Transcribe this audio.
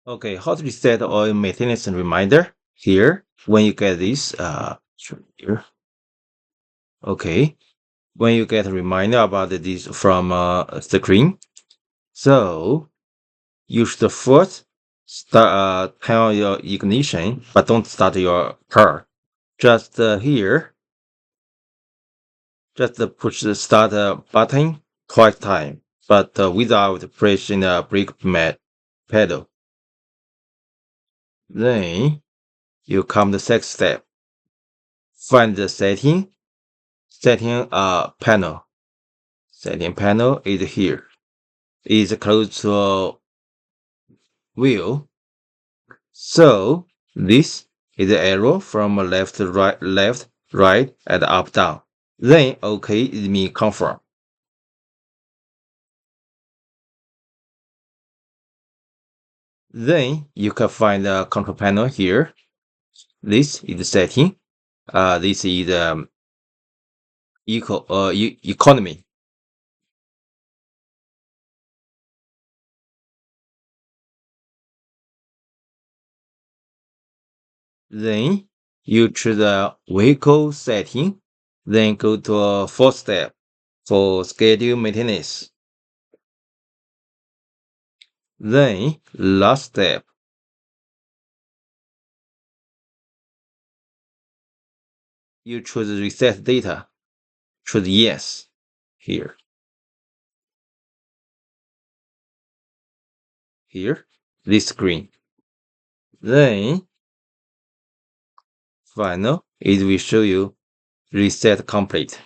Okay, how to reset oil maintenance and reminder here. When you get this, here. Okay, when you get a reminder about this from the screen, so you should first turn on your ignition, but don't start your car. Just here, just push the start button twice time, but without pressing the brake pedal. Then you come the second step. Find the setting panel. Setting panel is here. Is close to wheel. So this is the arrow from left, right, and up, down. Then OK is mean confirm. Then you can find the control panel here. This is the setting. This is economy. Then you choose the vehicle setting. Then go to a fourth step for schedule maintenance. Then last step, you choose reset data. Choose yes here. Here, this screen. Then final, it will show you reset complete.